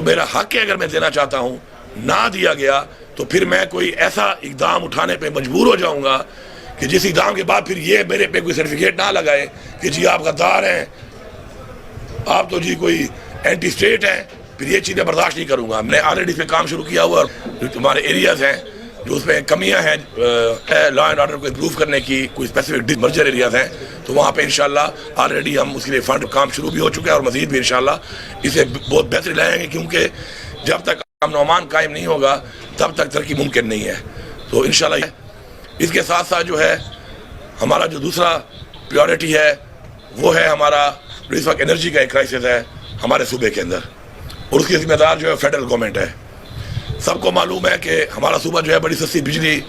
میرا حق ہے اگر میں دینا چاہتا ہوں نہ دیا گیا تو پھر میں کوئی ایسا اقدام اٹھانے پہ مجبور ہو جاؤں گا کہ جس اقدام کے بعد پھر یہ میرے پہ کوئی سرٹیفکیٹ نہ لگائے کہ جی آپ غدار ہیں، آپ تو جی کوئی اینٹی اسٹیٹ ہیں، پھر یہ چیزیں برداشت نہیں کروں گا۔ میں نے آلریڈی اس پہ کام شروع کیا ہوا، جو ہمارے ایریاز ہیں جو اس میں کمیاں ہیں لا اینڈ آرڈر کو امپروو کرنے کی، کوئی اسپیسیفک مرجر ایریاز ہیں تو وہاں پہ انشاءاللہ آلریڈی ہم اس کے لیے فنڈ کام شروع بھی ہو چکا ہے اور مزید بھی انشاءاللہ اسے بہت بہتری لائیں گے، کیونکہ جب تک امن و امان قائم نہیں ہوگا تب تک ترقی ممکن نہیں ہے۔ تو انشاءاللہ اس کے ساتھ ساتھ جو ہے ہمارا جو دوسرا پریورٹی ہے وہ ہے ہمارا اس وقت انرجی کا ایک کرائسس ہے ہمارے صوبے کے اندر، اور اس کی ذمہ دار جو ہے فیڈرل گورنمنٹ ہے۔ سب کو معلوم ہے کہ ہمارا صوبہ جو ہے بڑی سستی بجلی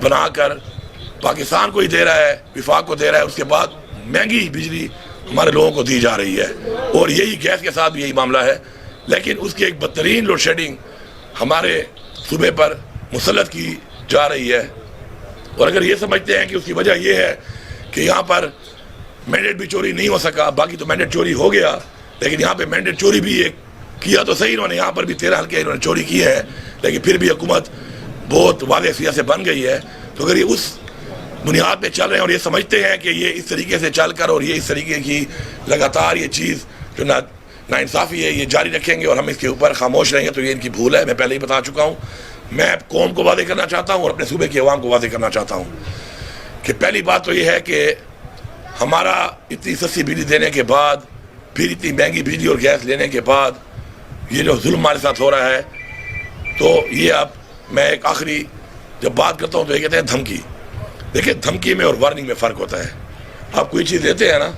بنا کر پاکستان کو ہی دے رہا ہے، وفاق کو دے رہا ہے، اس کے بعد مہنگی بجلی ہمارے لوگوں کو دی جا رہی ہے، اور یہی گیس کے ساتھ بھی یہی معاملہ ہے، لیکن اس کی ایک بدترین لوڈ شیڈنگ ہمارے صوبے پر مسلط کی جا رہی ہے۔ اور اگر یہ سمجھتے ہیں کہ اس کی وجہ یہ ہے کہ یہاں پر مینڈیٹ بھی چوری نہیں ہو سکا، باقی تو مینڈیٹ چوری ہو گیا، لیکن یہاں پہ مینڈیٹ چوری بھی ایک کیا تو صحیح، انہوں نے یہاں پر بھی 13 حلقے انہوں نے چوری کی ہے، لیکن پھر بھی حکومت بہت واضح سیاست سے بن گئی ہے۔ تو اگر یہ اس بنیاد پہ چل رہے ہیں اور یہ سمجھتے ہیں کہ یہ اس طریقے سے چل کر اور یہ اس طریقے کی لگاتار یہ چیز جو ناانصافی ہے یہ جاری رکھیں گے اور ہم اس کے اوپر خاموش رہیں گے تو یہ ان کی بھول ہے۔ میں پہلے ہی بتا چکا ہوں، میں قوم کو واضح کرنا چاہتا ہوں اور اپنے صوبے کی عوام کو واضح کرنا چاہتا ہوں کہ پہلی بات تو یہ ہے کہ ہمارا اتنی سستی بجلی دینے کے بعد، پھر اتنی مہنگی بجلی اور گیس لینے کے بعد یہ جو ظلم ہمارے ساتھ ہو رہا ہے، تو یہ اب میں ایک آخری جب بات کرتا ہوں تو یہ کہتے ہیں دھمکی۔ دیکھیں دھمکی میں اور وارننگ میں فرق ہوتا ہے۔ آپ کوئی چیز دیتے ہیں نا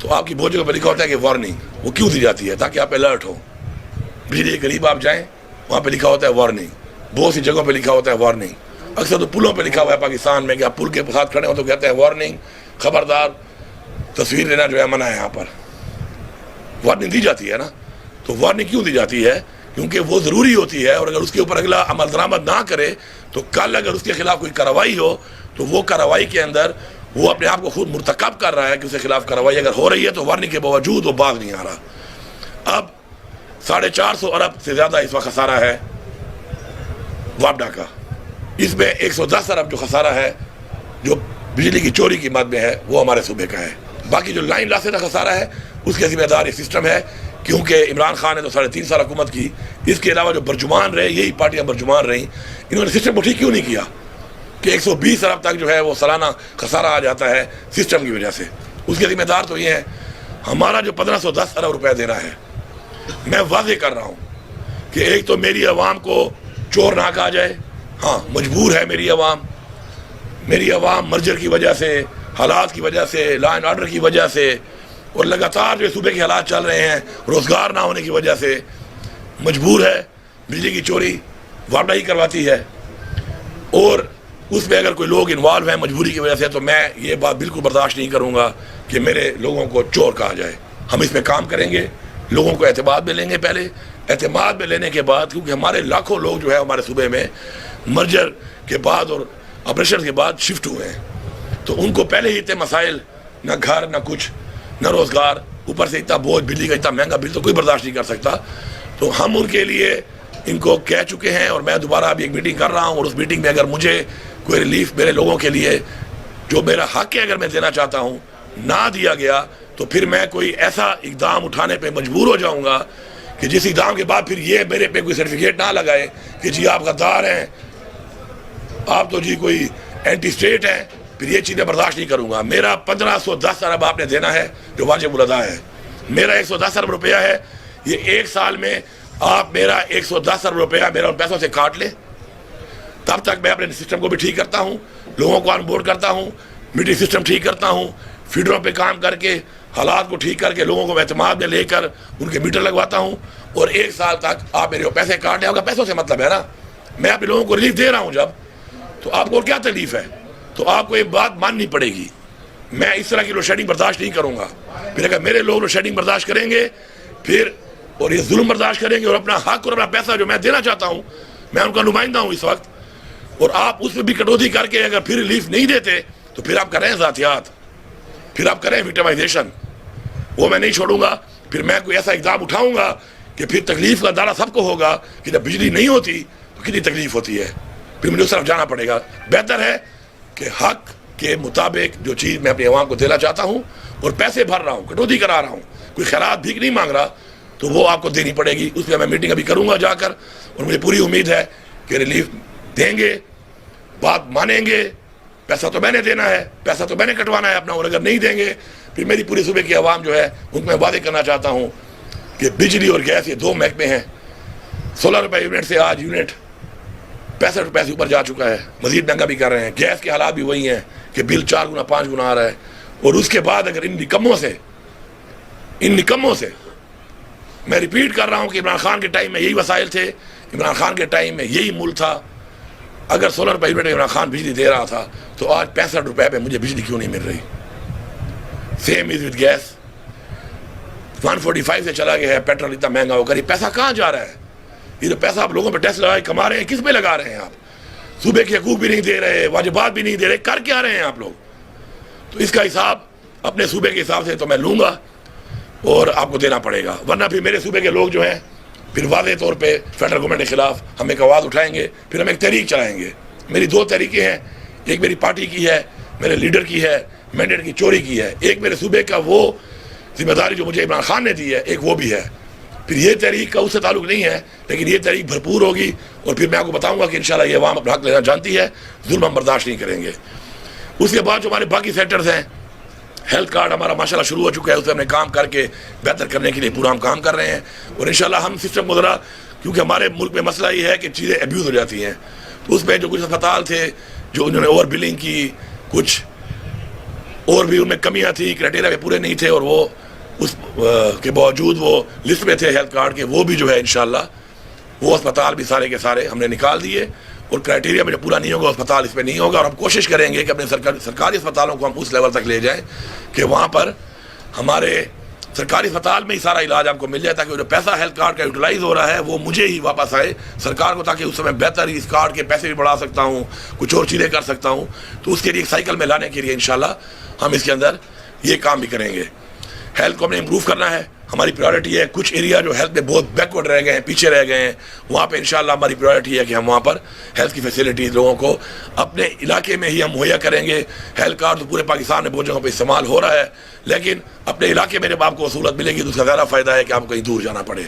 تو آپ کی بہت جگہ پہ لکھا ہوتا ہے کہ وارننگ، وہ کیوں دی جاتی ہے؟ تاکہ آپ الرٹ ہو، بجلی کے قریب آپ جائیں وہاں پہ لکھا ہوتا ہے وارننگ، بہت سی جگہوں پہ لکھا ہوتا ہے وارننگ، اکثر تو پلوں پہ لکھا ہوا ہے پاکستان میں کہ آپ پل کے ساتھ کھڑے ہوں تو کہتے ہیں وارننگ، خبردار، تصویر لینا جو ہے منع ہے۔ یہاں پر وارننگ دی جاتی ہے نا، تو وارننگ کیوں دی جاتی ہے؟ کیونکہ وہ ضروری ہوتی ہے، اور اگر اس کے اوپر اگلا عمل درآمد نہ کرے تو کل اگر اس کے خلاف کوئی کارروائی ہو تو وہ کارروائی کے اندر وہ اپنے آپ کو خود مرتکب کر رہا ہے کہ اس کے خلاف کارروائی اگر ہو رہی ہے تو وارننگ کے باوجود وہ باز نہیں آ رہا۔ اب 450 ارب سے زیادہ اس وقت خسارہ ہے وابڈا کا، اس میں 110 ارب جو خسارہ ہے جو بجلی کی چوری کی مد میں ہے وہ ہمارے صوبے کا ہے۔ باقی جو لائن لاس کا خسارہ ہے اس کے ذمہ دار یہ سسٹم ہے، کیونکہ عمران خان نے تو 3.5 سال حکومت کی، اس کے علاوہ جو برجمان رہے یہی پارٹیاں برجمان رہیں، انہوں نے سسٹم کو ٹھیک کیوں نہیں کیا کہ 120 ارب تک جو ہے وہ سالانہ خسارہ آ جاتا ہے سسٹم کی وجہ سے۔ اس کے ذمہ دار تو یہ ہے۔ ہمارا جو 1510 ارب روپے دینا ہے، میں واضح کر رہا ہوں کہ ایک تو میری عوام کو چور نہ کہا جائے، ہاں مجبور ہے میری عوام مرجر کی وجہ سے، حالات کی وجہ سے، لا اینڈ آرڈر کی وجہ سے، اور لگاتار جو صوبے کے حالات چل رہے ہیں روزگار نہ ہونے کی وجہ سے مجبور ہے۔ بجلی کی چوری وابڈا ہی کرواتی ہے، اور اس میں اگر کوئی لوگ انوالو ہیں مجبوری کی وجہ سے تو میں یہ بات بالکل برداشت نہیں کروں گا کہ میرے لوگوں کو چور کہا جائے۔ ہم اس میں کام کریں گے، لوگوں کو اعتماد میں لیں گے، پہلے اعتماد میں لینے کے بعد، کیونکہ ہمارے لاکھوں لوگ جو ہے ہمارے صوبے میں مرجر کے بعد اور آپریشن کے بعد شفٹ ہوئے ہیں، تو ان کو پہلے ہی اتنے مسائل، نہ گھر نہ کچھ نہ روزگار، اوپر سے اتنا بوجھ، بجلی کا اتنا مہنگا بل تو کوئی برداشت نہیں کر سکتا۔ تو ہم ان کے لیے ان کو کہہ چکے ہیں، اور میں دوبارہ ابھی ایک میٹنگ کر رہا ہوں، اور اس میٹنگ میں اگر مجھے کوئی ریلیف میرے لوگوں کے لیے جو میرا حق ہے اگر میں دینا چاہتا ہوں نہ دیا گیا تو پھر میں کوئی ایسا اقدام اٹھانے پہ مجبور ہو جاؤں گا کہ جس اقدام کے بعد پھر یہ میرے پہ کوئی سرٹیفکیٹ نہ لگائے کہ جی آپ غدار ہیں، آپ تو جی کوئی اینٹی اسٹیٹ ہیں، پھر یہ چیزیں برداشت نہیں کروں گا۔ میرا 1510 ارب آپ نے دینا ہے جو واجب الادا ہے، میرا 110 ارب روپیہ ہے، یہ ایک سال میں آپ میرا 110 ارب روپیہ میرا ان پیسوں سے کاٹ لیں، تب تک میں اپنے سسٹم کو بھی ٹھیک کرتا ہوں، لوگوں کو آن بورڈ کرتا ہوں، میٹنگ سسٹم ٹھیک کرتا ہوں، فیڈروں پہ کام کر کے حالات کو ٹھیک کر کے لوگوں کو اعتماد میں لے کر ان کے میٹر لگواتا ہوں، اور ایک سال تک آپ میرے پیسے کاٹ لیں۔ آپ کا پیسوں سے مطلب ہے نا، میں اپنے لوگوں کو ریلیف دے رہا ہوں جب، تو آپ کو کیا تکلیف ہے؟ تو آپ کو یہ بات ماننی پڑے گی، میں اس طرح کی لوڈ شیڈنگ برداشت نہیں کروں گا۔ پھر اگر میرے لوگ لوڈ شیڈنگ برداشت کریں گے پھر اور یہ ظلم برداشت کریں گے اور اپنا حق اور اپنا پیسہ جو میں دینا چاہتا ہوں، میں ان کا نمائندہ ہوں اس وقت، اور آپ اس میں بھی کٹوتی کر کے اگر پھر ریلیف نہیں دیتے تو پھر آپ کر رہے ہیں ذاتیات، پھر آپ کر رہے ہیں وکٹمائزیشن، وہ میں نہیں چھوڑوں گا۔ پھر میں کوئی ایسا اقدام اٹھاؤں گا کہ پھر تکلیف کا اندازہ سب کو ہوگا کہ جب بجلی نہیں ہوتی تو کتنی تکلیف ہوتی ہے، پھر مجھے اس طرف جانا پڑے گا۔ بہتر ہے کہ حق کے مطابق جو چیز میں اپنی عوام کو دینا چاہتا ہوں اور پیسے بھر رہا ہوں، کٹوتی کرا رہا ہوں، کوئی خیرات بھیک نہیں مانگ رہا، تو وہ آپ کو دینی پڑے گی۔ اس پہ میں میٹنگ ابھی کروں گا جا کر، اور مجھے پوری امید ہے کہ ریلیف دیں گے، بات مانیں گے۔ پیسہ تو میں نے دینا ہے، پیسہ تو میں نے کٹوانا ہے اپنا، اور اگر نہیں دیں گے پھر میری پوری صوبے کی عوام جو ہے ان کو میں وعدے کرنا چاہتا ہوں کہ بجلی اور گیس یہ دو محکمے ہیں، 16 روپے یونٹ سے آج یونٹ 65 روپے سے اوپر جا چکا ہے، مزید مہنگا بھی کر رہے ہیں۔ گیس کے حالات بھی وہی ہیں کہ بل 4 گنا 5 گنا آ رہا ہے، اور اس کے بعد اگر ان نکموں سے میں ریپیٹ کر رہا ہوں کہ عمران خان کے ٹائم میں یہی وسائل تھے، عمران خان کے ٹائم میں یہی ملک تھا، اگر 16 روپے یونٹ عمران خان بجلی دے رہا تھا تو آج 65 روپے پہ مجھے بجلی کیوں نہیں مل رہی؟ سیم از وتھ گیس، 145 سے چلا گیا ہے، پیٹرول اتنا مہنگا ہو کر یہ پیسہ کہاں جا رہا ہے؟ یہ جو پیسہ آپ لوگوں پہ ٹیکس لگا کے کما رہے ہیں، کس میں لگا رہے ہیں آپ؟ صوبے کے حقوق بھی نہیں دے رہے، واجبات بھی نہیں دے رہے، کر کیا رہے ہیں آپ لوگ؟ تو اس کا حساب اپنے صوبے کے حساب سے تو میں لوں گا اور آپ کو دینا پڑے گا، ورنہ پھر میرے صوبے کے لوگ جو ہیں پھر واضح طور پہ فیڈرل گورنمنٹ کے خلاف ہم ایک آواز اٹھائیں گے، پھر ہم ایک تحریک چلائیں گے۔ میری 2 تحریکیں ہیں، ایک میری پارٹی کی ہے، میرے لیڈر کی ہے، مینڈیٹ کی چوری کی ہے، ایک میرے صوبے کا وہ ذمہ داری جو مجھے عمران خان نے دی ہے، ایک وہ بھی ہے۔ پھر یہ تحریک کا اس سے تعلق نہیں ہے، لیکن یہ تحریک بھرپور ہوگی، اور پھر میں آپ کو بتاؤں گا کہ انشاءاللہ یہ عوام اپنا حق لینا جانتی ہے، ظلم ہم برداشت نہیں کریں گے۔ اس کے بعد جو ہمارے باقی سیکٹرز ہیں، ہیلتھ کارڈ ہمارا ماشاءاللہ شروع ہو چکا ہے، اس پہ ہم نے کام کر کے بہتر کرنے کے لیے پورا ہم کام کر رہے ہیں، اور انشاءاللہ ہم سسٹم کو ذرا، کیونکہ ہمارے ملک میں مسئلہ یہ ہے کہ چیزیں ایبیوز ہو جاتی ہیں، تو اس میں جو کچھ اسپتال تھے جو انہوں نے اوور بلنگ کی، کچھ اور بھی ان میں کمیاں تھیں، کرائٹیریا پہ پورے نہیں تھے، اور وہ اس کے باوجود وہ لسٹ میں تھے ہیلتھ کارڈ کے، وہ بھی جو ہے انشاءاللہ وہ اسپتال بھی سارے کے سارے ہم نے نکال دیے، اور کرائٹیریا میں جو پورا نہیں ہوگا اسپتال اس پہ نہیں ہوگا، اور ہم کوشش کریں گے کہ اپنے سرکاری اسپتالوں کو ہم اس لیول تک لے جائیں کہ وہاں پر ہمارے سرکاری اسپتال میں ہی سارا علاج آپ کو مل جائے، تاکہ جو پیسہ ہیلتھ کارڈ کا یوٹیلائز ہو رہا ہے وہ مجھے ہی واپس آئے سرکار کو، تاکہ اس میں بہتر ہی اس کارڈ کے پیسے بھی بڑھا سکتا ہوں، کچھ اور چیزیں کر سکتا ہوں۔ تو اس کے لیے ایک سائیکل میں لانے کے لیے انشاءاللہ ہم اس کے اندر یہ کام بھی کریں گے۔ ہیلتھ کو ہم نے امپروو کرنا ہے، ہماری پرائیورٹی ہے۔ کچھ ایریا جو ہیلتھ میں بہت بیکورڈ رہ گئے ہیں، پیچھے رہ گئے ہیں، وہاں پہ انشاءاللہ ہماری پرائیورٹی ہے کہ ہم وہاں پر ہیلتھ کی فیسلٹیز لوگوں کو اپنے علاقے میں ہی ہم مہیا کریں گے۔ ہیلتھ کارڈ تو پورے پاکستان میں بہت جگہوں پہ استعمال ہو رہا ہے، لیکن اپنے علاقے میں جب آپ کو سہولت ملے گی تو اس کا زیادہ فائدہ ہے کہ آپ کو کہیں دور جانا پڑے۔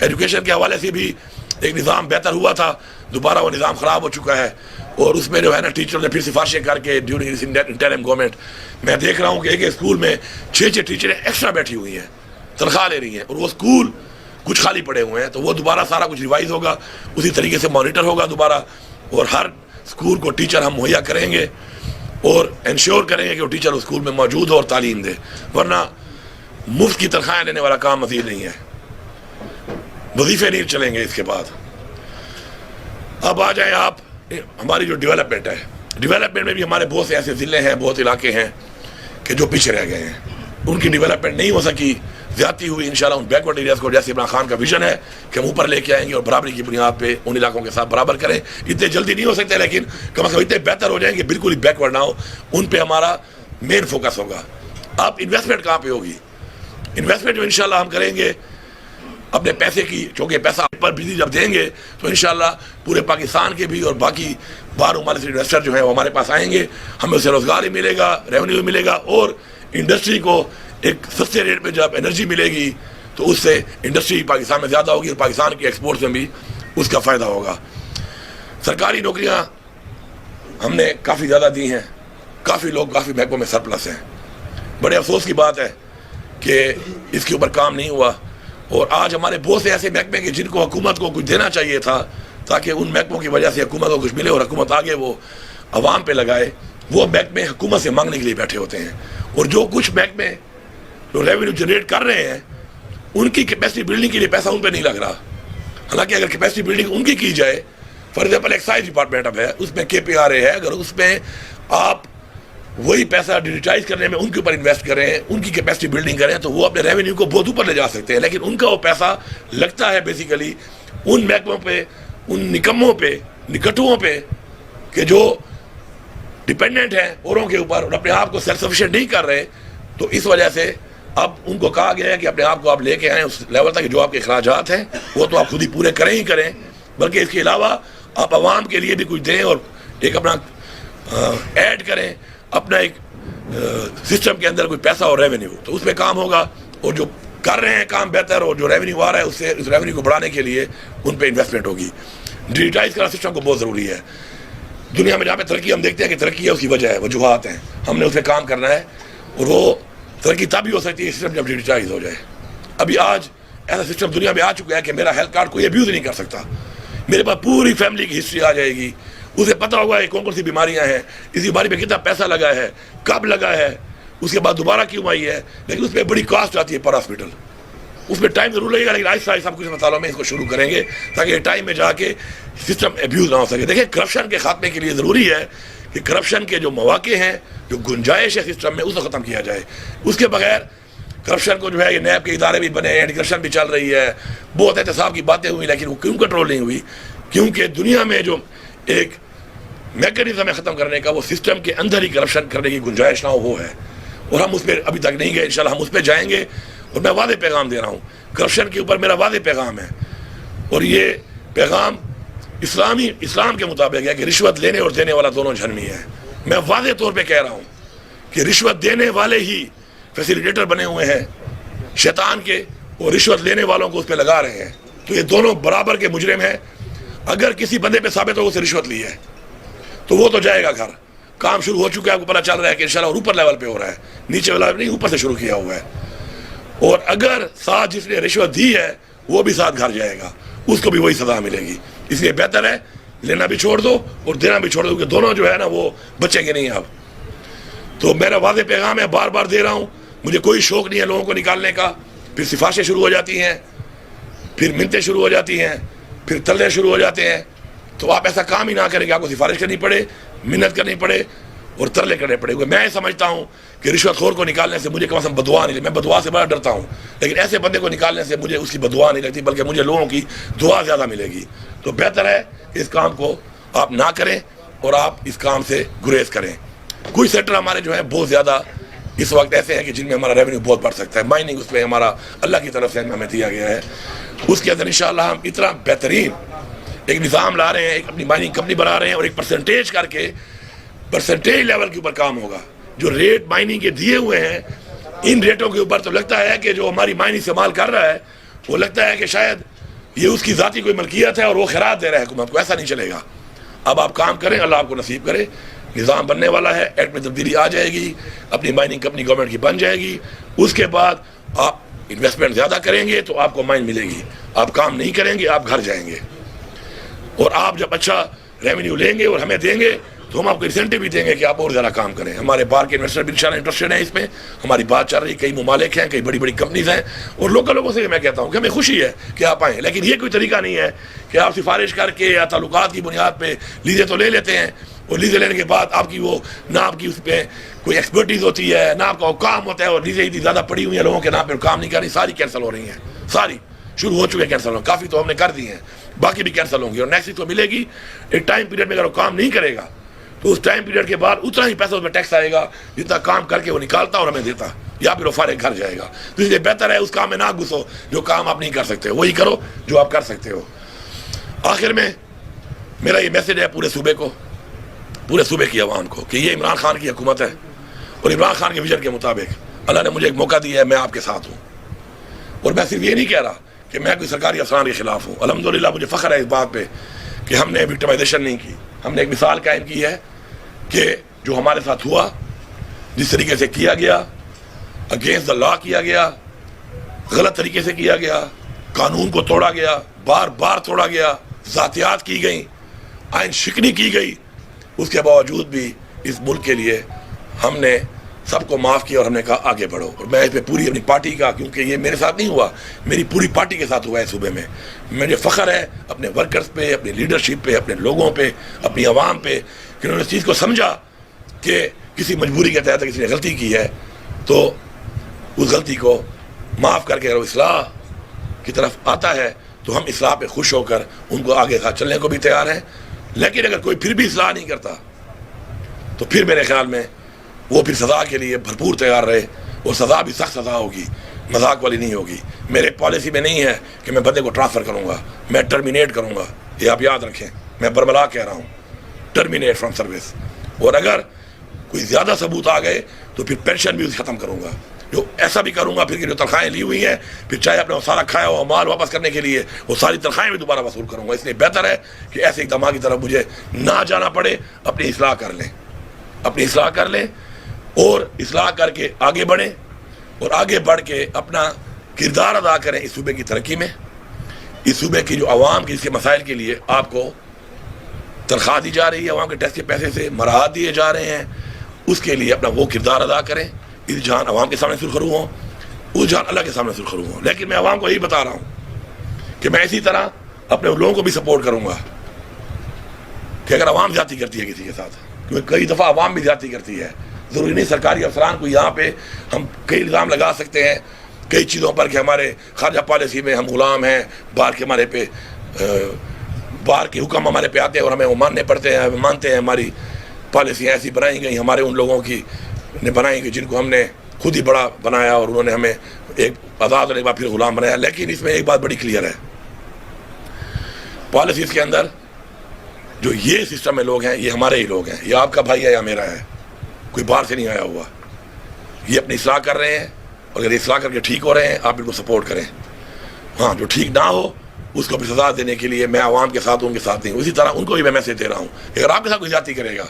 ایجوکیشن کے حوالے سے بھی ایک نظام بہتر ہوا تھا، دوبارہ وہ نظام خراب ہو چکا ہے، اور اس میں جو ہے نا ٹیچر نے پھر سفارشیں کر کے ڈیورنگ دس انٹرم گورنمنٹ، میں دیکھ رہا ہوں کہ ایک اسکول میں 6 ٹیچریں ایکسٹرا بیٹھی ہوئی ہیں، تنخواہ لے رہی ہیں، اور وہ اسکول کچھ خالی پڑے ہوئے ہیں۔ تو وہ دوبارہ سارا کچھ ریوائز ہوگا، اسی طریقے سے مانیٹر ہوگا دوبارہ، اور ہر اسکول کو ٹیچر ہم مہیا کریں گے اور انشور کریں گے کہ وہ ٹیچر اسکول میں موجود ہو اور تعلیم دے، ورنہ مفت کی تنخواہیں لینے والا کام مزید نہیں ہے، وظیفے نہیں چلیں گے اس کے بعد۔ اب آ جائیں آپ ہماری جو ڈیولپمنٹ ہے، ڈیولپمنٹ میں بھی ہمارے بہت سے ایسے ضلع ہیں، بہت علاقے ہیں کہ جو پیچھے رہ گئے ہیں، ان کی ڈیولپمنٹ نہیں ہو سکی، زیادتی ہوئی۔ انشاءاللہ ان بیکورڈ ایریاز کو، جیسے عمران خان کا ویژن ہے کہ ہم اوپر لے کے آئیں گے اور برابری کی بنیاد پہ ان علاقوں کے ساتھ برابر کریں۔ اتنے جلدی نہیں ہو سکتے، لیکن کم از کم اتنے بہتر ہو جائیں کہ بالکل ہی بیکورڈ نہ ہو، ان پہ ہمارا مین فوکس ہوگا۔ اب انویسٹمنٹ کہاں پہ ہوگی؟ انویسٹمنٹ جو انشاءاللہ ہم کریں گے اپنے پیسے کی، چونکہ پیسہ پر بجلی جب دیں گے تو انشاءاللہ پورے پاکستان کے بھی اور باقی باہر ممالک سے انویسٹر جو ہیں وہ ہمارے پاس آئیں گے، ہمیں اس سے روزگار بھی ملے گا، ریونیو ملے گا، اور انڈسٹری کو ایک سستے ریٹ پہ جب انرجی ملے گی تو اس سے انڈسٹری پاکستان میں زیادہ ہوگی، اور پاکستان کی ایکسپورٹ میں بھی اس کا فائدہ ہوگا۔ سرکاری نوکریاں ہم نے کافی زیادہ دی ہیں، کافی لوگ کافی محکموں میں سرپلس ہیں۔ بڑے افسوس کی بات ہے کہ اس کے اوپر کام نہیں ہوا، اور آج ہمارے بہت سے ایسے محکمے کہ جن کو حکومت کو کچھ دینا چاہیے تھا تاکہ ان محکموں کی وجہ سے حکومت کو کچھ ملے اور حکومت آگے وہ عوام پہ لگائے، وہ محکمے حکومت سے مانگنے کے لیے بیٹھے ہوتے ہیں، اور جو کچھ محکمے جو ریونیو جنریٹ کر رہے ہیں ان کی کیپیسٹی بلڈنگ کے لیے پیسہ ان پہ نہیں لگ رہا۔ حالانکہ اگر کیپیسٹی بلڈنگ ان کی جائے، فار ایگزامپل ایکسائز ڈپارٹمنٹ اب ہے، اس میں KPRA ہے، اگر اس میں آپ وہی پیسہ ڈیجیٹائز کرنے میں ان کے اوپر انویسٹ کریں، ان کی کیپیسٹی بلڈنگ کریں، تو وہ اپنے ریونیو کو بہت اوپر لے جا سکتے ہیں، لیکن ان کا وہ پیسہ لگتا ہے بیسیکلی ان محکموں پہ، ان نکموں پہ، نکٹوؤں پہ کہ جو ڈپینڈنٹ ہیں اوروں کے اوپر اور اپنے آپ کو سیلف سفیشینٹ نہیں کر رہے۔ تو اس وجہ سے اب ان کو کہا گیا ہے کہ اپنے آپ کو آپ لے کے آئیں اس لیول تک کہ جو آپ کے اخراجات ہیں وہ تو آپ خود ہی پورے کریں ہی کریں، بلکہ اس کے علاوہ آپ عوام کے لیے بھی کچھ دیں اور ایک اپنا ایڈ کریں اپنا ایک سسٹم کے اندر کوئی پیسہ اور ریونیو، تو اس پہ کام ہوگا، اور جو کر رہے ہیں کام بہتر اور جو ریونیو آ رہا ہے اس سے اس ریونیو کو بڑھانے کے لیے ان پہ انویسٹمنٹ ہوگی۔ ڈیجیٹائز کرنا سسٹم کو بہت ضروری ہے۔ دنیا میں جہاں پہ ترقی ہم دیکھتے ہیں کہ ترقی ہے اس کی وجہ ہے، وجوہات ہیں، ہم نے اس پہ کام کرنا ہے، اور وہ ترقی تب ہی ہو سکتی ہے سسٹم جب ڈیجیٹائز ہو جائے۔ ابھی آج ایسا سسٹم دنیا میں آ چکا ہے کہ میرا ہیلتھ کارڈ کوئی ابیوز نہیں کر سکتا، میرے پاس پوری فیملی کی ہسٹری آ جائے گی، اسے پتہ ہوگا کہ کون کون سی بیماریاں ہیں، اس بیماری پہ کتنا پیسہ لگا ہے، کب لگا ہے، اس کے بعد دوبارہ کیوں آئی ہے، لیکن اس پہ بڑی کاسٹ آتی ہے پر ہاسپٹل، اس میں ٹائم ضرور لگے گا، لیکن آہستہ آہستہ ہم کچھ اسپتالوں میں اس کو شروع کریں گے تاکہ ٹائم میں جا کے سسٹم ابیوز نہ ہو سکے۔ دیکھیں کرپشن کے خاتمے کے لیے ضروری ہے کہ کرپشن کے جو مواقع ہیں، جو گنجائش ہے سسٹم میں، اس کو ختم کیا جائے۔ اس کے بغیر کرپشن کو جو ہے یہ نیب کے ادارے بھی بنے، اینٹی کرپشن بھی چل رہی ہے، بہت احتساب کی باتیں ہوئی، لیکن وہ کیوں کنٹرول نہیں ہوئی؟ کیونکہ دنیا میں جو ایک میکینزم ہے ختم کرنے کا، وہ سسٹم کے اندر ہی کرپشن کرنے کی گنجائش نہ ہو، وہ ہے، اور ہم اس پہ ابھی تک نہیں گئے، انشاءاللہ ہم اس پہ جائیں گے۔ اور میں واضح پیغام دے رہا ہوں، کرپشن کے اوپر میرا واضح پیغام ہے، اور یہ پیغام اسلام کے مطابق ہے کہ رشوت لینے اور دینے والا دونوں جہنمی ہے۔ میں واضح طور پہ کہہ رہا ہوں کہ رشوت دینے والے ہی فیسیلیٹیٹر بنے ہوئے ہیں شیطان کے، اور رشوت لینے والوں کو اس پہ لگا رہے ہیں، تو یہ دونوں برابر کے مجرم ہیں۔ اگر کسی بندے پہ ثابت ہو اسے رشوت لی ہے تو وہ تو جائے گا گھر، کام شروع ہو چکا ہے، آپ کو پتہ چل رہا ہے کہ انشاءاللہ اوپر لیول پہ ہو رہا ہے، نیچے والا نہیں، اوپر سے شروع کیا ہوا ہے، اور اگر ساتھ جس نے رشوت دی ہے وہ بھی ساتھ گھر جائے گا، اس کو بھی وہی سزا ملے گی۔ اس لیے بہتر ہے لینا بھی چھوڑ دو اور دینا بھی چھوڑ دو، کیونکہ دونوں جو ہے نا وہ بچیں گے نہیں اب۔ تو میرا واضح پیغام ہے، بار بار دے رہا ہوں، مجھے کوئی شوق نہیں ہے لوگوں کو نکالنے کا، پھر سفارشیں شروع ہو جاتی ہیں، پھر منتیں شروع ہو جاتی ہیں، پھر تلے شروع ہو جاتے ہیں، تو آپ ایسا کام ہی نہ کریں کہ آپ کو سفارش کرنی پڑے، منت کرنی پڑے اور ترلے کرنے پڑے گا۔ میں سمجھتا ہوں کہ رشوت خور کو نکالنے سے مجھے کم از کم بدعا نہیں لگتی، میں بدعا سے بڑا ڈرتا ہوں، لیکن ایسے بندے کو نکالنے سے مجھے اس کی بدعا نہیں لگتی، بلکہ مجھے لوگوں کی دعا زیادہ ملے گی۔ تو بہتر ہے کہ اس کام کو آپ نہ کریں اور آپ اس کام سے گریز کریں۔ کچھ سیکٹر ہمارے جو ہیں بہت زیادہ اس وقت ایسے ہیں کہ جن میں ہمارا ریونیو بہت بڑھ سکتا ہے، مائننگ اس میں ہمارا اللہ کی طرف سے ہمیں دیا گیا ہے، اس کے اندر انشاءاللہ ہم اتنا بہترین ایک نظام لا رہے ہیں، ایک اپنی مائننگ کمپنی بنا رہے ہیں، اور ایک پرسنٹیج کر کے پرسنٹیج لیول کے اوپر کام ہوگا۔ جو ریٹ مائننگ کے دیے ہوئے ہیں ان ریٹوں کے اوپر تو لگتا ہے کہ جو ہماری مائننگ استعمال کر رہا ہے وہ لگتا ہے کہ شاید یہ اس کی ذاتی کوئی ملکیت ہے اور وہ خیرات دے رہا ہے حکومت کو، ایسا نہیں چلے گا۔ اب آپ کام کریں، اللہ آپ کو نصیب کرے، نظام بننے والا ہے، ایکٹ میں تبدیلی آ جائے گی، اپنی مائننگ کمپنی گورنمنٹ کی بن جائے گی، اس کے بعد آپ انویسٹمنٹ زیادہ کریں گے تو آپ کو مائن ملے گی، آپ کام نہیں کریں گے آپ گھر جائیں گے، اور آپ جب اچھا ریونیو لیں گے اور ہمیں دیں گے تو ہم آپ کو انسینٹیو بھی دیں گے کہ آپ اور زیادہ کام کریں۔ ہمارے باہر کے انویسٹر بھی انشاءاللہ انٹرسٹڈ ہیں اس میں، ہماری بات چل رہی ہے، کئی ممالک ہیں، کئی بڑی بڑی کمپنیز ہیں، اور لوکل لوگوں سے میں کہتا ہوں کہ ہمیں خوشی ہے کہ آپ آئیں، لیکن یہ کوئی طریقہ نہیں ہے کہ آپ سفارش کر کے یا تعلقات کی بنیاد پہ لیزیں تو لے لیتے ہیں، اور لیزیں لینے کے بعد آپ کی وہ نہ آپ کی اس پہ کوئی ایکسپرٹیز ہوتی ہے، نہ آپ کا کام ہوتا ہے، اور لیزیں اتنی زیادہ پڑی ہوئی ہیں لوگوں کے نام پہ کام نہیں کر رہی، ساری کینسل ہو رہی ہیں، ساری شروع ہو چکے ہیں کینسل ہونا، کافی تو ہم نے کر دی ہیں، باقی بھی کینسل ہوں گی، اور نیکسٹ کو ملے گی ایک ٹائم پیریڈ میں۔ اگر وہ کام نہیں کرے گا تو اس ٹائم پیریڈ کے بعد اتنا ہی پیسہ اس میں ٹیکس آئے گا جتنا کام کر کے وہ نکالتا اور ہمیں دیتا، یا پھر وہ فارغ گھر جائے گا۔ تو اس لیے بہتر ہے اس کام میں نہ گھسو جو کام آپ نہیں کر سکتے، وہی کرو جو آپ کر سکتے ہو۔ آخر میں میرا یہ میسیج ہے پورے صوبے کو، پورے صوبے کی عوام کو، کہ یہ عمران خان کی حکومت ہے، اور عمران خان کے ویژن کے مطابق اللہ نے مجھے ایک موقع دیا ہے، میں آپ کے ساتھ ہوں، اور میں صرف یہ نہیں کہہ رہا کہ میں کوئی سرکاری افسران کے خلاف ہوں۔ الحمدللہ مجھے فخر ہے اس بات پہ کہ ہم نے وکٹمائزیشن نہیں کی، ہم نے ایک مثال قائم کی ہے کہ جو ہمارے ساتھ ہوا، جس طریقے سے کیا گیا، اگینسٹ دا لا کیا گیا، غلط طریقے سے کیا گیا، قانون کو توڑا گیا، بار بار توڑا گیا، ذاتیات کی گئیں، آئین شکنی کی گئی، اس کے باوجود بھی اس ملک کے لیے ہم نے سب کو معاف کیا اور ہم نے کہا آگے بڑھو۔ اور میں اس پہ پوری اپنی پارٹی کا، کیونکہ یہ میرے ساتھ نہیں ہوا، میری پوری پارٹی کے ساتھ ہوا ہے صوبے میں، مجھے فخر ہے اپنے ورکرز پہ، اپنی لیڈرشپ پہ، اپنے لوگوں پہ، اپنی عوام پہ، کہ انہوں نے اس چیز کو سمجھا کہ کسی مجبوری کے تحت کسی نے غلطی کی ہے تو اس غلطی کو معاف کر کے اگر وہ اصلاح کی طرف آتا ہے تو ہم اصلاح پہ خوش ہو کر ان کو آگے ساتھ چلنے کو بھی تیار ہیں۔ لیکن اگر کوئی پھر بھی اصلاح نہیں کرتا تو پھر میرے خیال میں وہ پھر سزا کے لیے بھرپور تیار رہے، اور سزا بھی سخت سزا ہوگی، مذاق والی نہیں ہوگی۔ میرے پالیسی میں نہیں ہے کہ میں بندے کو ٹرانسفر کروں گا، میں ٹرمینیٹ کروں گا، یہ آپ یاد رکھیں، میں برملا کہہ رہا ہوں، ٹرمینیٹ فرام سروس۔ اور اگر کوئی زیادہ ثبوت آ گئے تو پھر پینشن بھی ختم کروں گا، جو ایسا بھی کروں گا پھر کہ جو تنخواہیں لی ہوئی ہیں پھر چاہے اپنا سارا کھایا ہوا مال واپس کرنے کے لیے وہ ساری تنخواہیں بھی دوبارہ وصول کروں گا۔ اس لیے بہتر ہے کہ ایسے اقدامات کی طرف مجھے نہ جانا پڑے، اپنی اصلاح کر لیں، اپنی اصلاح کر لیں اور اصلاح کر کے آگے بڑھیں، اور آگے بڑھ کے اپنا کردار ادا کریں اس صوبے کی ترقی میں، اس صوبے کی جو عوام کے اس کے مسائل کے لیے آپ کو تنخواہ دی جا رہی ہے، عوام کے ٹیکس کے پیسے سے مراحت دیے جا رہے ہیں، اس کے لیے اپنا وہ کردار ادا کریں۔ اس جہان عوام کے سامنے سرخرو ہوں، اس جہان اللہ کے سامنے سرخرو ہوں۔ لیکن میں عوام کو یہی بتا رہا ہوں کہ میں اسی طرح اپنے لوگوں کو بھی سپورٹ کروں گا کہ اگر عوام زیادتی کرتی ہے کسی کے ساتھ، کیونکہ کئی دفعہ عوام بھی زیادتی کرتی ہے، ضروری نہیں سرکاری افسران کو یہاں پہ ہم کئی الزام لگا سکتے ہیں کئی چیزوں پر کہ ہمارے خارجہ پالیسی میں ہم غلام ہیں، باہر کے ہمارے پہ باہر کے حکم ہمارے پہ آتے ہیں اور ہمیں وہ ماننے پڑتے ہیں، ہمیں مانتے ہیں، ہماری پالیسیاں ایسی بنائی گئی ہمارے ان لوگوں کی نے بنائی گئی جن کو ہم نے خود ہی بڑا بنایا اور انہوں نے ہمیں ایک آزاد اور ایک بار پھر غلام بنایا۔ لیکن اس میں ایک بات بڑی کلیئر ہے، پالیسیز کے اندر جو یہ سسٹم میں لوگ ہیں یہ ہمارے ہی لوگ ہیں، یہ آپ کا بھائی ہے یا میرا ہے، کوئی باہر سے نہیں آیا ہوا۔ یہ اپنی اصلاح کر رہے ہیں اور اگر اصلاح کر کے ٹھیک ہو رہے ہیں آپ ان کو سپورٹ کریں۔ ہاں جو ٹھیک نہ ہو اس کو بھی سزا دینے کے لیے میں عوام کے ساتھ ہوں، ان کے ساتھ نہیں ہوں۔ اسی طرح ان کو بھی میں میسیج دے رہا ہوں کہ اگر آپ کے ساتھ کوئی زیادتی کرے گا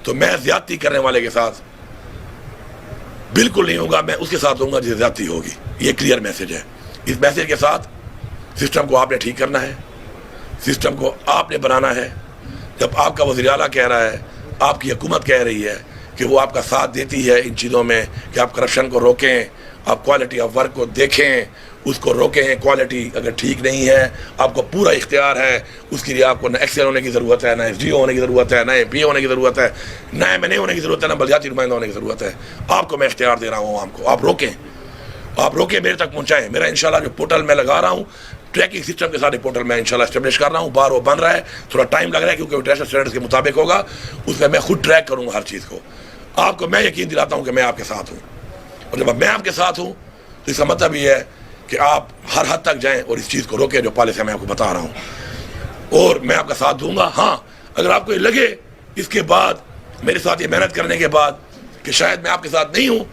تو میں زیادتی کرنے والے کے ساتھ بالکل نہیں ہوگا، میں اس کے ساتھ ہوں گا جسے زیادتی ہوگی۔ یہ کلیئر میسیج ہے۔ اس میسیج کے ساتھ سسٹم کو آپ نے ٹھیک کرنا ہے، سسٹم کو آپ نے بنانا ہے۔ جب آپ کا وزیر اعلیٰ کہہ رہا ہے، آپ کی حکومت کہہ رہی ہے کہ وہ آپ کا ساتھ دیتی ہے ان چیزوں میں کہ آپ کرپشن کو روکیں، آپ کوالٹی آف ورک کو دیکھیں، اس کو روکیں، کوالٹی اگر ٹھیک نہیں ہے آپ کو پورا اختیار ہے، اس کے لیے آپ کو نہ ایکسل ہونے کی ضرورت ہے، نہ ایس ڈی او ہونے کی ضرورت ہے، نہ ایم پی ہونے کی ضرورت ہے، نہ ایم این اے ہونے کی ضرورت ہے، نہ بلدیاتی نمائندہ ہونے کی ضرورت ہے۔ آپ کو میں اختیار دے رہا ہوں عوام کو، آپ روکیں، آپ روکیں، میرے تک پہنچائیں۔ میرا انشاءاللہ جو پورٹل میں لگا رہا ہوں ٹریکنگ سسٹم کے ساتھ پورٹل میں انشاءاللہ اسٹیبلش کر رہا ہوں، باہر وہ بن رہا ہے، تھوڑا ٹائم لگ رہا ہے کیونکہ انٹرنیشنل اسٹینڈرڈز کے مطابق ہوگا، اس میں خود ٹریک کروں گا ہر چیز کو۔ آپ کو میں یقین دلاتا ہوں کہ میں آپ کے ساتھ ہوں، اور جب میں آپ کے ساتھ ہوں تو اس کا مطلب یہ ہے کہ آپ ہر حد تک جائیں اور اس چیز کو روکیں جو پالیسی میں آپ کو بتا رہا ہوں، اور میں آپ کا ساتھ دوں گا۔ ہاں اگر آپ کو یہ لگے اس کے بعد میرے ساتھ یہ محنت کرنے کے بعد کہ شاید میں آپ کے ساتھ نہیں ہوں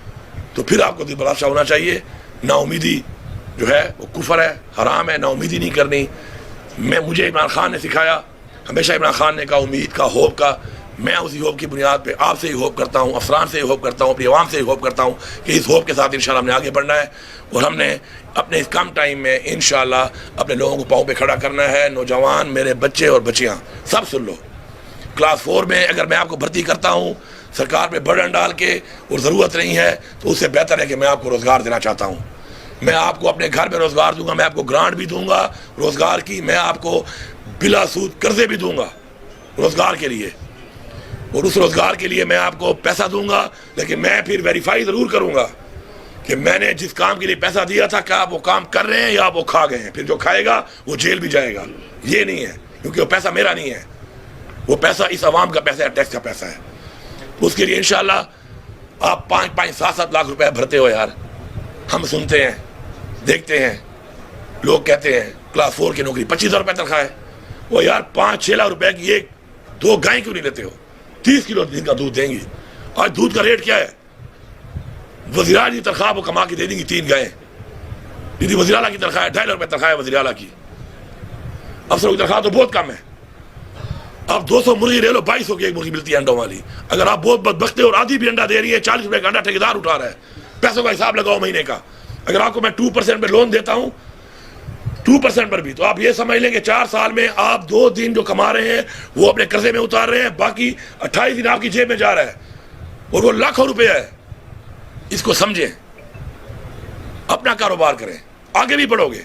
تو پھر آپ کو دل برداشت ہونا چاہیے۔ نا امیدی جو ہے وہ کفر ہے، حرام ہے، نا امیدی نہیں کرنی۔ مجھے عمران خان نے سکھایا، ہمیشہ عمران خان نے کہا امید کا، ہوپ کا، میں اسی ہوپ کی بنیاد پہ آپ سے ہی ہوپ کرتا ہوں، افسران سے ہی ہوپ کرتا ہوں، اپنی عوام سے ہی ہوپ کرتا ہوں کہ اس ہوپ کے ساتھ انشاءاللہ ہم نے آگے بڑھنا ہے، اور ہم نے اپنے اس کم ٹائم میں انشاءاللہ اپنے لوگوں کو پاؤں پہ کھڑا کرنا ہے۔ نوجوان، میرے بچے اور بچیاں سب سن لو، کلاس 4 میں اگر میں آپ کو بھرتی کرتا ہوں سرکار پہ برڈن ڈال کے اور ضرورت نہیں ہے تو اس سے بہتر ہے کہ میں آپ کو روزگار دینا چاہتا ہوں۔ میں آپ کو اپنے گھر میں روزگار دوں گا، میں آپ کو گرانٹ بھی دوں گا روزگار کی، میں آپ کو بلا سود قرضے بھی دوں گا روزگار کے لیے، اور اس روزگار کے لیے میں آپ کو پیسہ دوں گا، لیکن میں پھر ویریفائی ضرور کروں گا کہ میں نے جس کام کے لیے پیسہ دیا تھا کیا آپ وہ کام کر رہے ہیں یا آپ وہ کھا گئے ہیں۔ پھر جو کھائے گا وہ جیل بھی جائے گا، یہ نہیں ہے، کیونکہ وہ پیسہ میرا نہیں ہے، وہ پیسہ اس عوام کا پیسہ ہے، ٹیکس کا پیسہ ہے۔ اس کے لیے انشاءاللہ آپ 5-5 7-7 لاکھ روپے بھرتے ہو یار، ہم سنتے ہیں دیکھتے ہیں، لوگ کہتے ہیں کلاس 4 کی نوکری 25,000 روپے تنخواہ ہے، وہ یار 5-6 لاکھ روپے کی ایک 2 گائیں کیوں نہیں لیتے ہو؟ 30 کلو دن کا دودھ دیں گی۔ آج دودھ کا ریٹ کیا ہے؟ وزیر اعلیٰ کی تنخواہ وہ کما کے دے دیں گی 3 گائیں، یعنی وزیر اعلیٰ کی تنخواہ ہے 2.5 لاکھ روپے تنخواہ ہے وزیر اعلیٰ کی، افسروں کی تنخواہ تو بہت کم ہے۔ آپ 200 مرغی لے لو، 2200 کی ایک مرغی ملتی ہے انڈوں والی، اگر آپ بہت بدبخت ہو اور آدھی بھی انڈا دے رہی ہے، 40 روپے کا انڈا ٹھیکیدار اٹھا رہا ہے، پیسوں کا حساب لگاؤ مہینے کا۔ اگر آپ کو میں 2% پہ لون دیتا ہوں 2% پر بھی، تو آپ یہ سمجھ لیں کہ 4 سال میں آپ 2 دن جو کما رہے ہیں وہ اپنے قرضے میں اتار رہے ہیں، باقی 28 دن آپ کی جیب میں جا رہا ہے، اور وہ لاکھوں روپے ہے۔ اس کو سمجھیں، اپنا کاروبار کریں، آگے بھی بڑھو گے،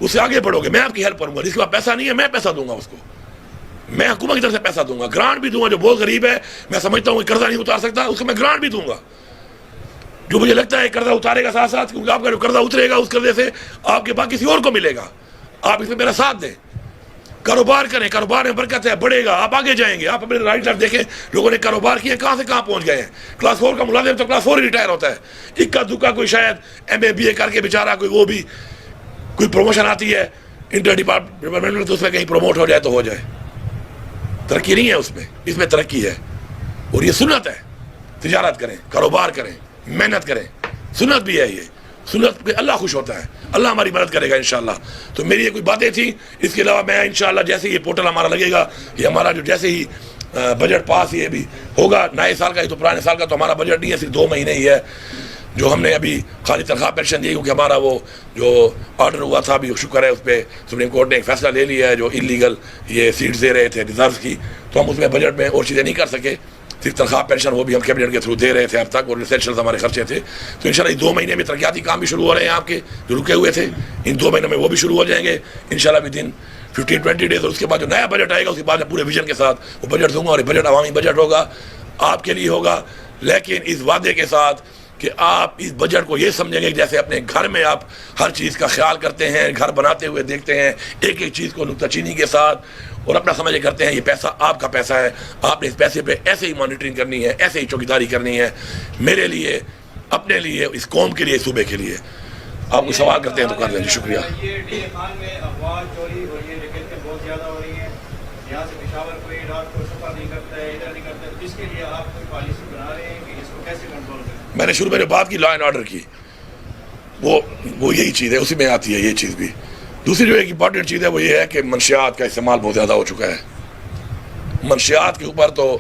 اس سے آگے بڑھو گے، میں آپ کی ہیلپ کروں گا۔ جس کے پاس پیسہ نہیں ہے میں پیسہ دوں گا اس کو، میں حکومت کی طرف سے پیسہ دوں گا، گرانٹ بھی دوں گا۔ جو بہت غریب ہے میں سمجھتا ہوں کہ قرضہ نہیں اتار سکتا، اس کو میں گرانٹ بھی دوں گا۔ جو مجھے لگتا ہے قرضہ اتارے گا ساتھ ساتھ، کیونکہ آپ کا جو قرضہ اترے گا اس قرضے سے آپ کے پاس کسی اور کو ملے گا، آپ اس میں میرا ساتھ دیں۔ کاروبار کریں, کاروبار میں برکت ہے, بڑھے گا, آپ آگے جائیں گے. آپ اپنے رائٹ طرف دیکھیں, لوگوں نے کاروبار کیے, کہاں سے کہاں پہنچ گئے ہیں. کلاس 4 کا ملازم تو کلاس 4 ہی ریٹائر ہوتا ہے. اکا دکا کوئی شاید ایم اے بی اے کر کے بیچارہ کوئی وہ بھی کوئی پروموشن آتی ہے انٹر ڈپارٹمنٹ میں, تو اس میں کہیں پروموٹ ہو جائے تو ہو جائے. ترقی نہیں ہے اس میں, اس میں ترقی ہے. اور یہ سنت ہے, تجارت کریں, کاروبار کریں, محنت کریں, سنت بھی ہے. یہ سنت پہ اللہ خوش ہوتا ہے, اللہ ہماری مدد کرے گا انشاءاللہ. تو میری یہ کوئی باتیں تھیں. اس کے علاوہ میں انشاءاللہ جیسے یہ پورٹل ہمارا لگے گا, یہ ہمارا جو جیسے ہی بجٹ پاس یہ بھی ہوگا نئے سال کا, یہ تو پرانے سال کا تو ہمارا بجٹ نہیں ہے, صرف 2 مہینے ہی ہے جو ہم نے ابھی خالی تنخواہ پینشن دی, کیونکہ ہمارا وہ جو آرڈر ہوا تھا بھی شکر ہے اس پہ سپریم کورٹ نے ایک فیصلہ لے لیا ہے, جو انلیگل یہ سیٹس دے رہے تھے ریزرو کی, تو ہم اس میں بجٹ میں اور چیزیں نہیں کر سکے. صرف تنخواہ پینشن وہ بھی ہم کیبنٹ کے تھرو دے رہے تھے اب تک, اور ریسیشنز ہمارے خرچے تھے. تو انشاءاللہ 2 مہینے میں ترقیاتی کام بھی شروع ہو رہے ہیں آپ کے جو رکے ہوئے تھے, ان 2 مہینوں میں وہ بھی شروع ہو جائیں گے انشاءاللہ ودن 15-20 ڈیز. اور اس کے بعد جو نیا بجٹ آئے گا اس کے بعد میں پورے ویژن کے ساتھ وہ بجٹ دوں گا, اور یہ بجٹ عوامی بجٹ ہوگا, آپ کے لیے ہوگا, لیکن اس وعدے کے ساتھ کہ آپ اس بجٹ کو یہ سمجھیں گے کہ جیسے اپنے گھر میں آپ ہر چیز کا خیال کرتے ہیں, گھر بناتے ہوئے دیکھتے ہیں ایک ایک چیز کو نکتہ چینی کے ساتھ, اور اپنا سمجھ کرتے ہیں یہ پیسہ آپ کا پیسہ ہے, آپ نے اس پیسے پہ ایسے ہی مانیٹرنگ کرنی ہے, ایسے ہی چوکیداری کرنی ہے, میرے لیے, اپنے لیے, اس قوم کے لیے, صوبے کے لیے. آپ کوئی سوال کرتے ہیں تو کر لیں. جی شکریہ. یہ ڈی خان میں افواج چوری ہو رہی ہے, لیکن بہت زیادہ ہو رہی ہے. یہاں سے پشاور کوئی رات کو سفر نہیں کرتا ہے, ادھر نہیں کرتا ہے. اس کے لیے آپ کوئی پالیسی بنا رہے ہیں کہ اس کو کیسے کنٹرول کریں؟ میں نے شروع میں بات کی لا اینڈ آرڈر کی, وہ یہی چیز ہے, اسی میں آتی ہے یہ چیز بھی. دوسری جو ایک امپورٹنٹ چیز ہے وہ یہ ہے کہ منشیات کا استعمال بہت زیادہ ہو چکا ہے. منشیات کے اوپر تو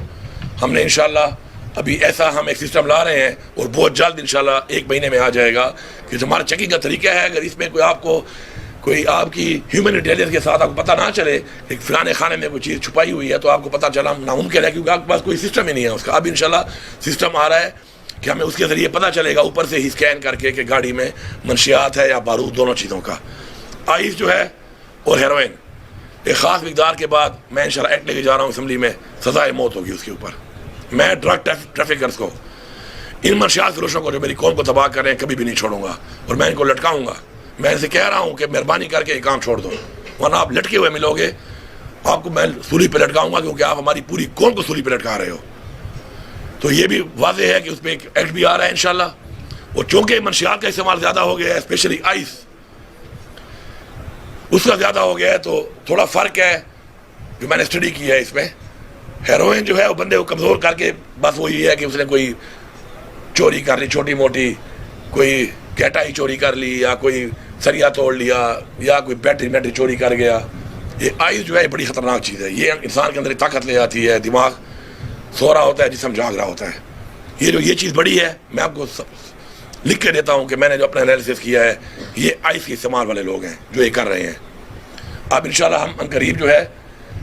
ہم نے انشاءاللہ ابھی ایسا ہم ایک سسٹم لا رہے ہیں, اور بہت جلد انشاءاللہ 1 مہینے میں آ جائے گا, کہ جو ہمارا چیکنگ کا طریقہ ہے, اگر اس میں کوئی آپ کی ہیومن انٹیلیجنس کے ساتھ آپ کو پتہ نہ چلے کہ فلانے خانے میں کوئی چیز چھپائی ہوئی ہے, تو آپ کو پتہ چلا ناممکن ہے, کیونکہ آپ کے پاس کوئی سسٹم ہی نہیں ہے اس کا. اب انشاءاللہ سسٹم آ رہا ہے کہ ہمیں اس کے ذریعے پتہ چلے گا اوپر سے ہی اسکین کر کے کہ گاڑی میں منشیات ہے یا بارود, دونوں چیزوں کا. آئس جو ہے اور ہیروئن, ایک خاص مقدار کے بعد میں انشاءاللہ ایکٹ لے کے جا رہا ہوں اسمبلی میں, سزائے موت ہوگی اس کے اوپر. میں ڈرگ ٹریفکرز کو, ان منشیات فروشوں کو جو میری قوم کو تباہ کر رہے ہیں, کبھی بھی نہیں چھوڑوں گا, اور میں ان کو لٹکاؤں گا. میں ان سے کہہ رہا ہوں کہ مہربانی کر کے یہ کام چھوڑ دو, ورنہ آپ لٹکے ہوئے ملو گے. آپ کو میں سولی پہ لٹکاؤں گا, کیونکہ آپ ہماری پوری قوم کو سولی پہ لٹکا رہے ہو. تو یہ بھی واضح ہے کہ اس پہ ایک ایکٹ بھی آ رہا ہے انشاءاللہ. اور چونکہ منشیات کا استعمال زیادہ ہو گیا ہے, اسپیشلی آئس, اس کا زیادہ ہو گیا ہے, تو تھوڑا فرق ہے جو میں نے اسٹڈی کی ہے اس میں. ہیروئن جو ہے وہ بندے کو کمزور کر کے, بس وہی ہے کہ اس نے کوئی چوری کر لی چھوٹی موٹی, کوئی کیٹا ہی چوری کر لی, یا کوئی سریا توڑ لیا, یا کوئی بیٹری چوری کر گیا. یہ آئس جو ہے بڑی خطرناک چیز ہے, یہ انسان کے اندر طاقت لے آتی ہے, دماغ سو رہا ہوتا ہے, جسم جاگ رہا ہوتا ہے. یہ چیز بڑی ہے, میں آپ کو لکھ کے دیتا ہوں کہ میں نے جو اپنا انالیسس کیا ہے, یہ آئس کے استعمال والے لوگ ہیں جو یہ کر رہے ہیں. اب انشاءاللہ ہم عنقریب جو ہے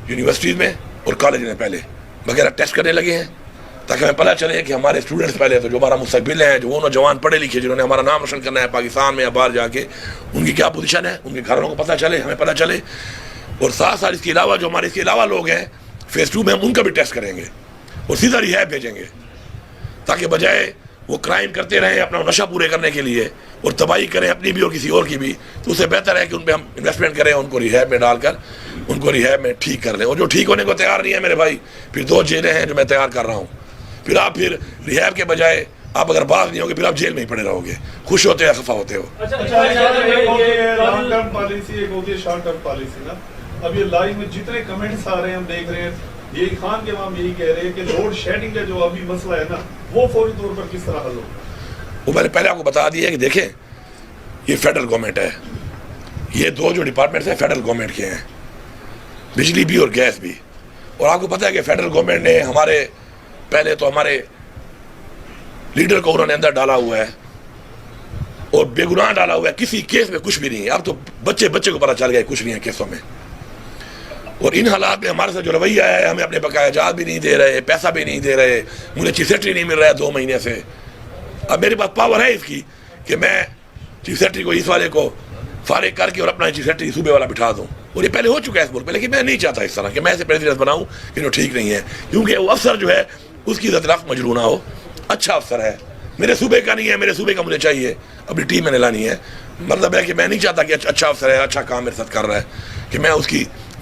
یونیورسٹیز میں اور کالج میں پہلے وغیرہ ٹیسٹ کرنے لگے ہیں, تاکہ ہمیں پتہ چلے کہ ہمارے اسٹوڈنٹس پہلے تو جو ہمارا مستقبل ہیں, جو وہ نوجوان پڑھے لکھے جنہوں نے ہمارا نام روشن کرنا ہے پاکستان میں یا باہر جا کے, ان کی کیا پوزیشن ہے, ان کے گھر والوں کو پتہ چلے, ہمیں پتہ چلے. اور ساتھ ساتھ اس کے علاوہ جو ہمارے اس کے علاوہ لوگ ہیں فیز 2 میں, ہم ان کا بھی ٹیسٹ کریں گے اور سیدھا ریہیب بھیجیں گے, تاکہ بجائے وہ کرائم کرتے رہیں اپنا نشہ پورے کرنے کے لیے اور تباہی کریں اپنی بھی اور کسی اور کی بھی, تو اس سے بہتر ہے کہ ان پہ ہم انویسٹمنٹ کریں, ان کو ریہیب میں ڈال کر ان کو ریہیب میں ٹھیک کر لیں. اور جو ٹھیک ہونے کو تیار نہیں ہے میرے بھائی, پھر 2 جیلیں ہیں جو میں تیار کر رہا ہوں. پھر ریہیب کے بجائے آپ اگر باز نہیں ہوگے, پھر آپ جیل میں ہی پڑے رہو گے, خوش ہوتے ہیں خفا ہوتے ہو. لانگ ٹرم پالیسی ایک ہوتی ہے شارٹ ٹرم پالیسی نا. اب یہ لائیو میں جتنے کمنٹس آ رہے ہیں ہم دیکھ رہے ہیں, یہ خان کے عوام یہی کہہ رہے ہیں کہ لوڈ شیڈنگ کا جو ابھی مسئلہ ہے نا, وہ فوری طور پر کس طرح حل ہو. وہ میں نے پہلے آپ کو بتا دیا کہ دیکھیں یہ فیڈرل گورنمنٹ ہے, یہ 2 جو ڈپارٹمنٹس ہیں فیڈرل گورنمنٹ کے ہیں, بجلی بھی اور گیس بھی. اور آپ کو پتہ ہے کہ فیڈرل گورنمنٹ نے پہلے تو ہمارے لیڈر کو انہوں نے اندر ڈالا ہوا ہے اور بے گناہ ڈالا ہوا ہے, کسی کیس میں کچھ بھی نہیں ہے. اب تو بچے کو پتہ چل گیا کچھ نہیں ہے کیسوں میں. اور ان حالات میں ہمارے ساتھ جو رویہ ہے, ہمیں اپنے بقایا جات بھی نہیں دے رہے, پیسہ بھی نہیں دے رہے, مجھے چیف سیکرٹری نہیں مل رہا ہے 2 مہینے سے. اب میرے پاس پاور ہے اس کی کہ میں چیف سیکرٹری کو اس والے کو فارغ کر کے اور اپنا چیف سیکرٹری صوبے والا بٹھا دوں, اور یہ پہلے ہو چکا ہے اس ملک میں. لیکن میں نہیں چاہتا اس طرح کہ میں ایسے پریزیڈنٹ بناؤں کہ جو ٹھیک نہیں ہے, کیونکہ وہ افسر جو ہے اس کی عزت رفت مجروح نہ ہو. اچھا افسر ہے, میرے صوبے کا نہیں ہے, میرے صوبے کا مجھے چاہیے, اپنی ٹیم میں نے لانی ہے. مطلب ہے کہ میں نہیں چاہتا کہ اچھا افسر ہے, اچھا کام میرے ساتھ کر رہا ہے, کہ میں اس کی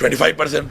25%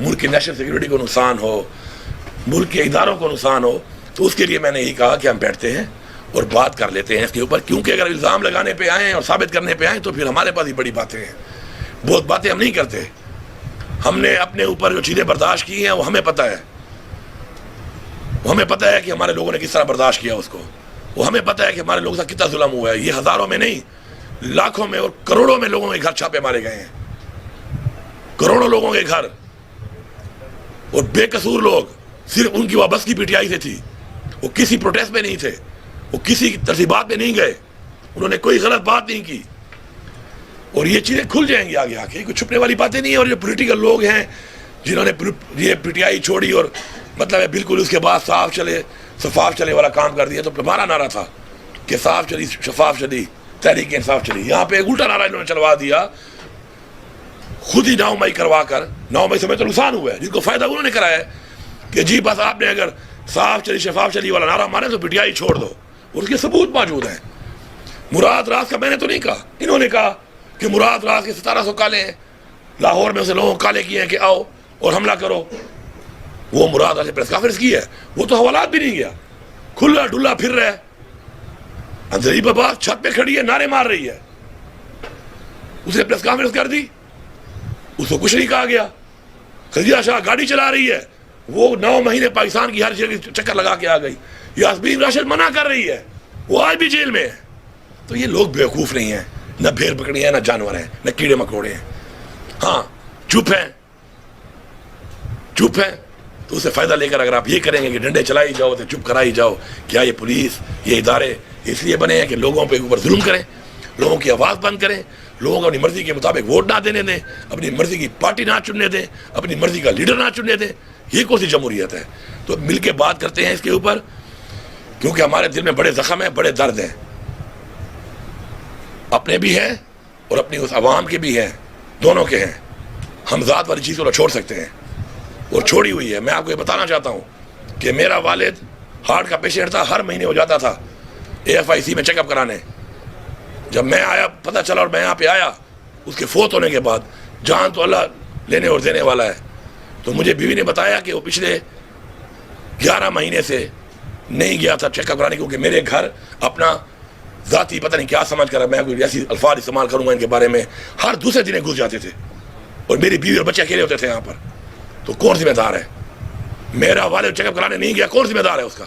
ملک کی نیشنل سیکورٹی کو نقصان ہو, ملک کے اداروں کو نقصان ہو, تو اس کے لیے میں نے یہی کہا کہ ہم بیٹھتے ہیں اور بات کر لیتے ہیں اس کے اوپر, کیونکہ اگر الزام لگانے پہ آئیں اور ثابت کرنے پہ آئیں تو پھر ہمارے پاس ہی بڑی باتیں ہیں. بہت باتیں ہم نہیں کرتے, ہم نے اپنے اوپر جو چیزیں برداشت کی ہیں وہ ہمیں پتہ ہے, وہ ہمیں پتہ ہے کہ ہمارے لوگوں نے کس طرح برداشت کیا اس کو, وہ ہمیں پتہ ہے کہ ہمارے لوگوں سے کتنا ظلم ہوا ہے. یہ ہزاروں میں نہیں, لاکھوں میں اور کروڑوں میں لوگوں کے گھر چھاپے مارے گئے ہیں, کروڑوں لوگوں کے گھر, اور بے قصور لوگ, صرف ان کی وابستگی پی ٹی آئی سے تھی, وہ کسی پروٹیسٹ میں نہیں تھے, وہ کسی ترتیبات میں نہیں گئے, انہوں نے کوئی غلط بات نہیں کی. اور یہ چیزیں کھل جائیں گی آگے آ کے, کوئی چھپنے والی باتیں نہیں ہیں. اور جو پولیٹیکل لوگ ہیں جنہوں نے یہ پی ٹی آئی چھوڑی اور مطلب ہے بالکل اس کے بعد صاف چلے شفاف چلے والا کام کر دیا, تو ہمارا نعرہ تھا کہ صاف چلی شفاف چلی تحریک انصاف چلی. یہاں پہ ایک الٹا نعرہ انہوں نے چلوا دیا, خود ہی 9 مئی کروا کر. 9 مئی سے میں تو نقصان ہوا ہے, جن کو فائدہ انہوں نے کرایا ہے کہ جی بس آپ نے اگر صاف چلی شفاف چلی والا نعرہ مارے تو پی ٹی آئی چھوڑ دو, اور اس کے ثبوت موجود ہیں. مراد راز کا میں نے تو نہیں کہا, انہوں نے کہا کہ مراد راز کے 1700 کالے ہیں, لاہور میں اسے لوگوں کو کالے کیے ہیں کہ آؤ اور حملہ کرو. وہ مراد راز نے پریس کانفرنس کی ہے, وہ تو حوالات بھی نہیں گیا, کھلا ڈلا پھر رہا ہے. اندھیری بابا چھت پہ کھڑی ہے, نعرے مار رہی ہے, اس نے پریس کانفرنس کر دی, اس کو کچھ نہیں کہا گیا. خدیجہ شاہ گاڑی چلا رہی ہے, وہ 9 مہینے پاکستان کی ہر جگہ چکر لگا کے آ گئی. یاسمین راشد منع کر رہی ہے, وہ آج بھی جیل میں ہے. تو یہ لوگ بیوقوف نہیں ہیں, نہ بھیڑ بکری ہیں, نہ جانور ہیں, نہ کیڑے مکوڑے ہیں. ہاں چپ ہیں, چپ ہیں, تو اسے فائدہ لے کر اگر آپ یہ کریں گے کہ ڈنڈے چلائی جاؤ تو چپ کرائی جاؤ, کیا یہ پولیس یہ ادارے اس لیے بنے ہیں کہ لوگوں پہ اوپر ظلم کریں, لوگوں کی آواز بند کریں, لوگوں کو اپنی مرضی کے مطابق ووٹ نہ دینے دیں, اپنی مرضی کی پارٹی نہ چننے دیں, اپنی مرضی کا لیڈر نہ چننے دیں. یہ کون سی جمہوریت ہے؟ تو مل کے بات کرتے ہیں اس کے اوپر, کیونکہ ہمارے دل میں بڑے زخم ہیں, بڑے درد ہیں, اپنے بھی ہیں اور اپنی اس عوام کے بھی ہیں, دونوں کے ہیں. ہم ذات والی چیز کو چھوڑ سکتے ہیں اور چھوڑی ہوئی ہے. میں آپ کو یہ بتانا چاہتا ہوں کہ میرا والد ہارٹ کا پیشنٹ تھا, ہر مہینے ہو جاتا تھا AFIC میں چیک اپ کرانے. جب میں آیا پتہ چلا اور میں یہاں پہ آیا اس کے فوت ہونے کے بعد, جان تو اللہ لینے اور دینے والا ہے, تو مجھے بیوی نے بتایا کہ وہ پچھلے 11 مہینے سے نہیں گیا تھا چیک اپ کرانے, کیونکہ میرے گھر اپنا ذاتی پتہ نہیں کیا سمجھ کر, میں کوئی ایسی الفاظ استعمال کروں گا ان کے بارے میں, ہر دوسرے دن گھس جاتے تھے اور میری بیوی اور بچے اکیلے ہوتے تھے یہاں پر. تو کون ذمہ دار ہے؟ میرا والد چیک اپ کرانے نہیں گیا, کون ذمہ دار ہے اس کا؟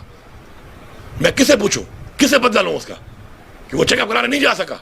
میں کسے پوچھوں, کسے بدلہ لوں اس کا کہ وہ چیک اپ کرانے نہیں جا سکا؟